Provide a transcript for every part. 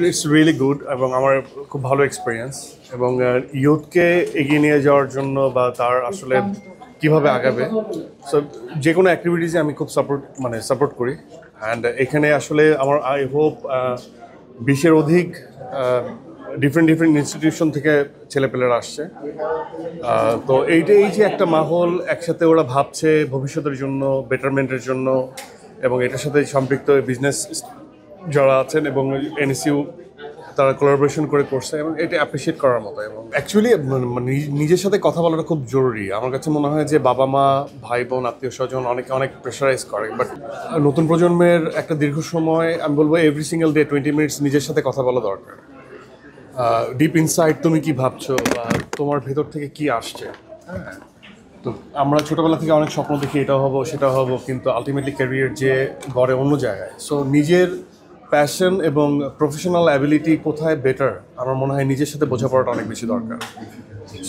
it's really good এবং আমার খুব ভালো এক্সপিরিয়েন্স এবং ইয়ুথকে এগিয়ে নিয়ে যাওয়ার জন্য বা তার আসলে কিভাবে আগাবে সো যে কোনো অ্যাক্টিভিটিসে আমি খুব সাপোর্ট করি অ্যান্ড এখানে আসলে আমার আই হোপ 20-এর অধিক ডিফারেন্ট ইনস্টিটিউশন থেকে ছেলেপেলেরা আসছে তো এই যে একটা মাহল একসাথে ওরা ভাবছে ভবিষ্যতের জন্য বেটারমেন্টের জন্য এবং এটার সাথে সম্পৃক্ত বিজনেস যারা আছেন এবং এনএসইউ তারা কোলাবোরেশন করে করছে এবং এটা অ্যাপ্রিসিয়েট করার মতো এবং অ্যাকচুয়ালি নিজের সাথে কথা বলাটা খুব জরুরি আমার কাছে মনে হয় যে বাবা মা ভাই বোন আত্মীয় স্বজন অনেক প্রেশারাইজ করে বাট নতুন প্রজন্মের একটা দীর্ঘ সময় আমি বলবো এভরি সিঙ্গেল ডে 20 মিনিটস নিজের সাথে কথা বলা দরকার ডিপ ইনসাইট তুমি কি ভাবছো বা তোমার ভেতর থেকে কি আসছে হ্যাঁ তো আমরা ছোটোবেলা থেকে অনেক স্বপ্ন দেখি এটা হবো সেটা হবো কিন্তু আলটিমেটলি ক্যারিয়ার যে গড়ে অন্য জায়গায় সো নিজের প্যাশন এবং প্রফেশনাল অ্যাবিলিটি কোথায় বেটার আমার মনে হয় নিজের সাথে বোঝাপড়াটা অনেক বেশি দরকার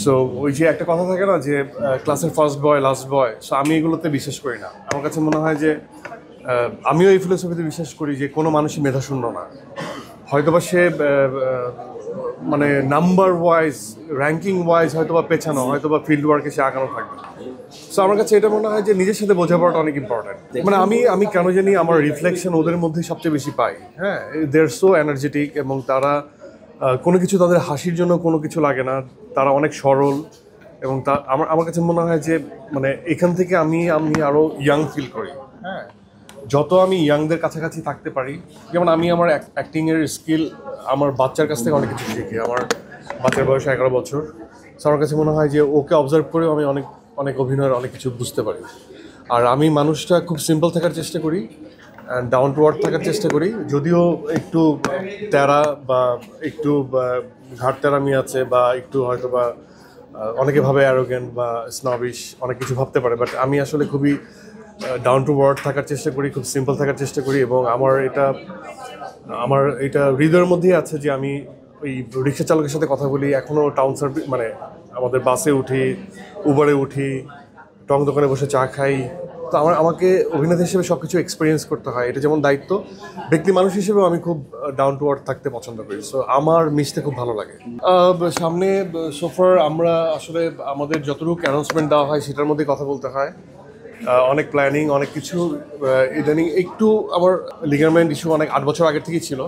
সো ওই যে একটা কথা থাকে না যে ক্লাসের ফার্স্ট বয় লাস্ট বয় সো আমি এগুলোতে বিশ্বাস করি না আমার কাছে মনে হয় যে আমিও এই ফিলোসফিতে বিশ্বাস করি যে কোনো মানুষই মেধাশূন্য না হয়তোবা সে মানে নাম্বার ওয়াইজ র্যাঙ্কিং ওয়াইজ হয়তোবা পেছানো হয়তোবা ফিল্ড ওয়ার্কে সে আগানো থাকবে সো আমার কাছে এটা মনে হয় যে নিজের সাথে বোঝাপড়াটা অনেক ইম্পর্টেন্ট মানে আমি কেন জানি আমার রিফ্লেকশন ওদের মধ্যে সবচেয়ে বেশি পাই হ্যাঁ দে আর সো এনার্জেটিক এবং তারা কোনো কিছু তাদের হাসির জন্য কোনো কিছু লাগে না তারা অনেক সরল এবং আমার কাছে মনে হয় যে মানে এখান থেকে আমি আরও ইয়াং ফিল করি হ্যাঁ যত আমি ইয়াংদের কাছাকাছি থাকতে পারি যেমন আমি আমার অ্যাক্টিংয়ের স্কিল আমার বাচ্চার কাছ থেকে অনেক কিছু শিখি আমার বাচ্চার বয়স 11 বছর সো আমার কাছে মনে হয় যে ওকে অবজার্ভ করেও আমি অনেক অভিনয়ের অনেক কিছু বুঝতে পারি আর আমি মানুষটা খুব সিম্পল থাকার চেষ্টা করি অ্যান্ড ডাউন টু আর্থ থাকার চেষ্টা করি যদিও একটু তেরা বা একটু ঘাট তেরামি আছে বা একটু হয়তো বা অনেকে ভাবে অ্যারোগেন্ট বা স্নবিশ অনেক কিছু ভাবতে পারে বাট আমি আসলে খুবই ডাউন টু আর্থ থাকার চেষ্টা করি খুব সিম্পল থাকার চেষ্টা করি এবং আমার এটা হৃদয়ের মধ্যেই আছে যে আমি ওই রিক্সা চালকের সাথে কথা বলি এখনও টাউন সার্ভিস মানে আমাদের বাসে উঠি উবারে উঠি টং দোকানে বসে চা খাই তো আমাকে অভিনেতা হিসেবে সব কিছু এক্সপিরিয়েন্স করতে হয় এটা যেমন দায়িত্ব ব্যক্তি মানুষ হিসেবেও আমি খুব ডাউন টু আর্থ থাকতে পছন্দ করি সো আমার মিশতে খুব ভালো লাগে সামনে সোফার আমরা আসলে আমাদের যতটুকু অ্যানাউন্সমেন্ট দেওয়া হয় সেটার মধ্যে কথা বলতে হয় অনেক প্ল্যানিং অনেক কিছু ইদানিং একটু আমার লিগারমেন্ট ইস্যু অনেক 8 বছর আগের থেকেই ছিল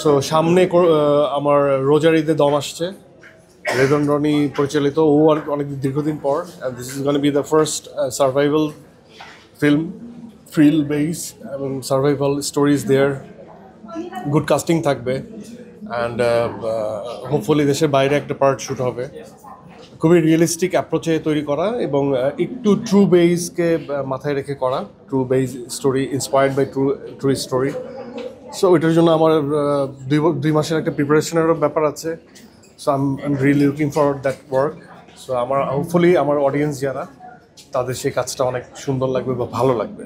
সো সামনে আমার রোজার ঈদে দম আসছে রেজন রনি পরিচালিত ও আর অনেক দীর্ঘদিন পর and this is gonna be the first survival film thrill base এবং সার্ভাইভাল স্টোরিজ দেয়ার গুড কাস্টিং থাকবে অ্যান্ড হোপফুলি দেশের বাইরে একটা পার্ট শ্যুট হবে খুবই রিয়েলিস্টিক অ্যাপ্রোচে তৈরি করা এবং একটু ট্রু বেসকে মাথায় রেখে করা true base story inspired by true story so ওইটার জন্য আমার 2 মাসের একটা প্রিপারেশনেরও ব্যাপার আছে so I am really looking for that work so আমার হোপফুলি আমার অডিয়েন্স যারা তাদের সেই কাজটা অনেক সুন্দর লাগবে বা ভালো লাগবে